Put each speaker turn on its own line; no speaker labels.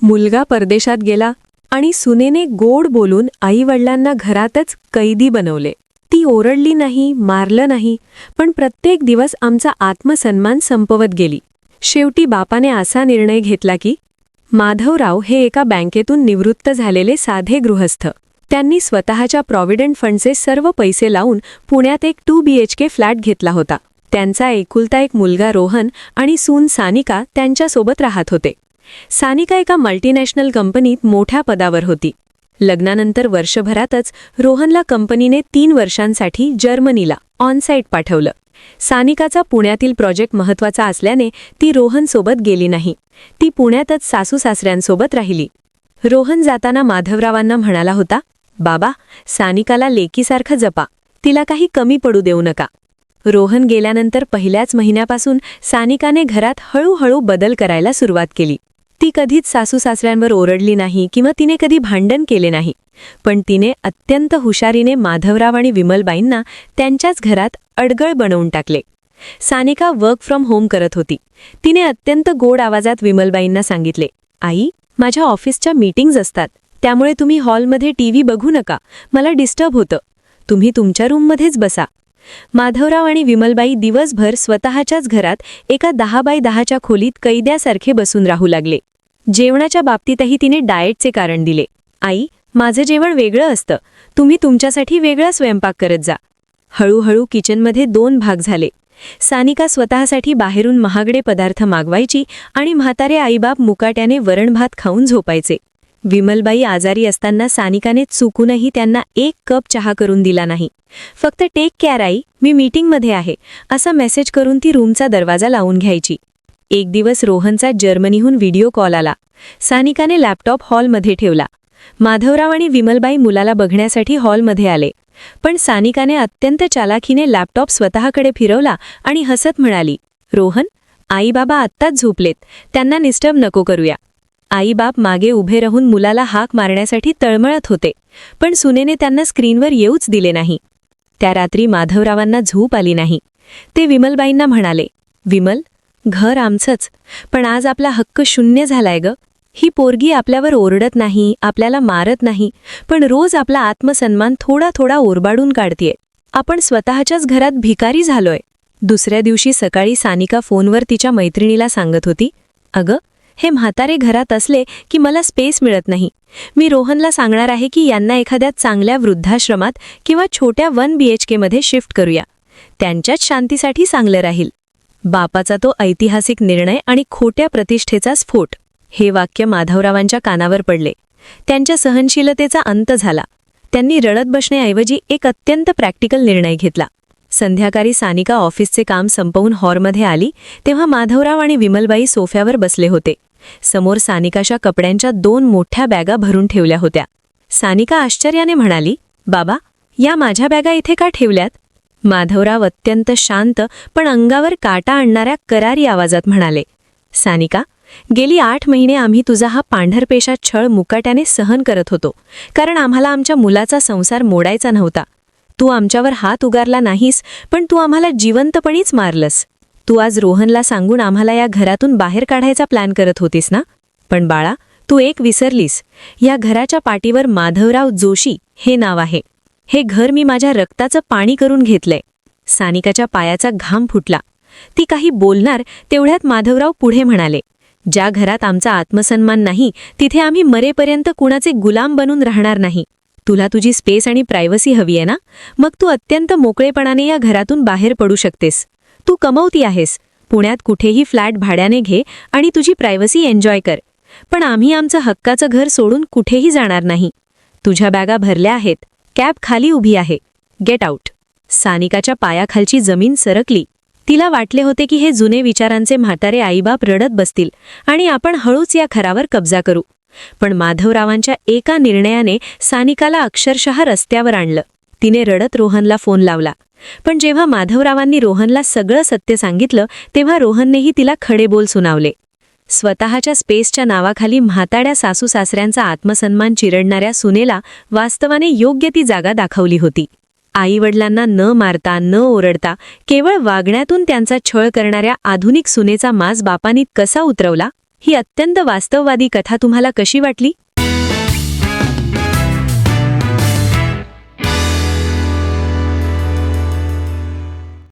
मुलगा परदेशात गेला आणि सुनेने गोड बोलून आईवडिलांना घरातच कैदी बनवले. ती ओरडली नाही, मारलं नाही, पण प्रत्येक दिवस आमचा आत्मसन्मान संपवत गेली. शेवटी बापाने असा निर्णय घेतला की माधवराव हे एका बँकेतून निवृत्त झालेले साधे गृहस्थ. त्यांनी स्वतःच्या प्रॉव्हिडंट फंडचे सर्व पैसे लावून पुण्यात एक 2 BHK फ्लॅट घेतला होता. त्यांचा एकुलता एक मुलगा रोहन आणि सून सानिका त्यांच्यासोबत राहत होते. सानिका एका मल्टीनॅशनल कंपनीत मोठ्या पदावर होती. लग्नानंतर वर्षभरातच रोहनला कंपनीने 3 वर्षांसाठी जर्मनीला ऑनसाईट पाठवलं. सानिकाचा पुण्यातील प्रोजेक्ट महत्त्वाचा असल्याने ती रोहनसोबत गेली नाही. ती पुण्यातच सासूसासऱ्यांसोबत राहिली. रोहन जाताना माधवरावांना म्हणाला होता, बाबा, सानिकाला लेकीसारखं जपा, तिला काही कमी पडू देऊ नका. रोहन गेल्यानंतर पहिल्याच महिन्यापासून सानिकाने घरात हळूहळू बदल करायला सुरुवात केली. ती कधीच सासूसासऱ्यांवर ओरडली नाही किंवा तिने कधी भांडण केले नाही. पण तिने अत्यंत हुशारीने माधवराव आणि विमलबाईंना त्यांच्याच घरात अडगळ बनवून टाकले. सानिका वर्क फ्रॉम होम करत होती. तिने अत्यंत गोड आवाजात विमलबाईंना सांगितले, आई, माझ्या ऑफिसच्या मीटिंग्ज असतात, त्यामुळे तुम्ही हॉलमध्ये टीव्ही बघू नका, मला डिस्टर्ब होतं. तुम्ही तुमच्या रूममध्येच बसा. माधवराव आणि विमलबाई दिवसभर स्वतःच्याच घरात एका 10x10च्या खोलीत कैद्यासारखे बसून राहू लागले. जेवणाच्या बाबतीतही तिने डाएटचे कारण दिले. आई, माझं जेवण वेगळं असतं, तुम्ही तुमच्यासाठी वेगळा स्वयंपाक करत जा. हळूहळू किचनमध्ये 2 भाग झाले. सानिका स्वतःसाठी बाहेरून महागडे पदार्थ मागवायची आणि म्हातारे आईबाप मुकाट्याने वरणभात खाऊन झोपायचे. विमलबाई आजारी असताना सानिकाने चुकूनही त्यांना 1 कप चहा करून दिला नाही. फक्त टेक केअर आई, मी मीटिंगमध्ये आहे, असा मेसेज करून ती रूमचा दरवाजा लावून घ्यायची. एक दिवस रोहनचा जर्मनीहून व्हिडिओ कॉल आला. सानिकाने लॅपटॉप हॉलमध्ये ठेवला. माधवराव आणि विमलबाई मुलाला बघण्यासाठी हॉलमध्ये आले. पण सानिकाने अत्यंत चालाखीने लॅपटॉप स्वतःकडे फिरवला आणि हसत म्हणाली, रोहन, आई बाबा आत्ताच झोपलेत, त्यांना डिस्टर्ब नको करूया. आईबाप मागे उभे राहून मुलाला हाक मारण्यासाठी तळमळत होते, पण सुनेने त्यांना स्क्रीनवर येऊच दिले नाही. त्या रात्री माधवरावांना झोप आली नाही. ते विमलबाईंना म्हणाले, विमल, घर आमचंच, पण आज आपला हक्क शून्य झालाय ग. ही पोरगी आपल्यावर ओरडत नाही, आपल्याला मारत नाही, पण रोज आपला आत्मसन्मान थोडा थोडा ओरबाडून काढतेय. आपण स्वतःच्याच घरात भिकारी झालोय. दुसऱ्या दिवशी सकाळी सानिका फोनवर तिच्या मैत्रिणीला सांगत होती, अगं, हे म्हातारे घरात असले की मला स्पेस मिळत नाही. मी रोहनला सांगणार आहे की यांना एखाद्या चांगल्या वृद्धाश्रमात किंवा छोट्या 1 BHK मध्ये शिफ्ट करूया. त्यांच्याच शांतीसाठी चांगलं राहील. बापाचा तो ऐतिहासिक निर्णय आणि खोट्या प्रतिष्ठेचा स्फोट, हे वाक्य माधवरावांच्या कानावर पडले. त्यांच्या सहनशीलतेचा अंत झाला. त्यांनी रडत बसण्याऐवजी एक अत्यंत प्रॅक्टिकल निर्णय घेतला. संध्याकाळी सानिका ऑफिसचे काम संपवून हॉलमध्ये आली तेव्हा माधवराव आणि विमलबाई सोफ्यावर बसले होते. समोर सानिकाच्या कपड्यांच्या 2 मोठ्या बॅगा भरून ठेवल्या होत्या. सानिका आश्चर्याने म्हणाली, बाबा, या माझ्या बॅगा इथे का ठेवल्यात? माधवराव अत्यंत शांत पण अंगावर काटा आणणाऱ्या करारी आवाजात म्हणाले, सानिका, गेली 8 महिने आम्ही तुझा हा पांढरपेशा छळ मुकाट्याने सहन करत होतो, कारण आम्हाला आमच्या मुलाचा संसार मोडायचा नव्हता. तू आमच्यावर हात उगारला नाहीस, पण तू आम्हाला जिवंतपणीच मारलंस. तू आज रोहनला सांगून आम्हाला या घरातून बाहेर काढायचा प्लॅन करत होतीस ना? पण बाळा, तू एक विसरलीस, या घराच्या पाठीवर माधवराव जोशी हे नाव आहे. हे घर मी माझ्या रक्ताचं पाणी करून घेतलंय. सानिकाच्या पायाचा घाम फुटला. ती काही बोलणार तेवढ्यात माधवराव पुढे म्हणाले, ज्या घरात आमचा आत्मसन्मान नाही तिथे आम्ही मरेपर्यंत कुणाचे गुलाम बनून राहणार नाही. तुला तुझी स्पेस आणि प्रायव्हसी हवी आहे ना? मग तू अत्यंत मोकळेपणाने या घरातून बाहेर पडू शकतेस. तू कमवती आहेस, पुण्यात कुठेही फ्लॅट भाड्याने घे आणि तुझी प्रायव्हसी एन्जॉय कर. पण आम्ही आमचं हक्काचं घर सोडून कुठेही जाणार नाही. तुझ्या बॅगा भरल्या आहेत, कॅब खाली उभी आहे, गेट आउट. सानिकाच्या पायाखालची जमीन सरकली. तिला वाटले होते की हे जुने विचारांचे म्हातारे आईबाप रडत बसतील आणि आपण हळूच या घरावर कब्जा करू. पण माधवरावांच्या एका निर्णयाने सानिकाला अक्षरशः रस्त्यावर आणलं. तिने रडत रोहनला फोन लावला. पण जेव्हा माधवरावांनी रोहनला सगळं सत्य सांगितलं तेव्हा रोहननेही तिला खडे बोल सुनावले. स्वतःच्या स्पेसच्या नावाखाली म्हाताड्या सासूसासऱ्यांचा आत्मसन्मान चिरडणाऱ्या सुनेला वास्तवाने योग्य ती जागा दाखवली होती. आईवडिलांना न मारता न ओरडता केवळ वागण्यातून त्यांचा छळ करणाऱ्या आधुनिक सुनेचा माज बापांनी कसा उतरवला ही अत्यंत वास्तववादी कथा तुम्हाला कशी वाटली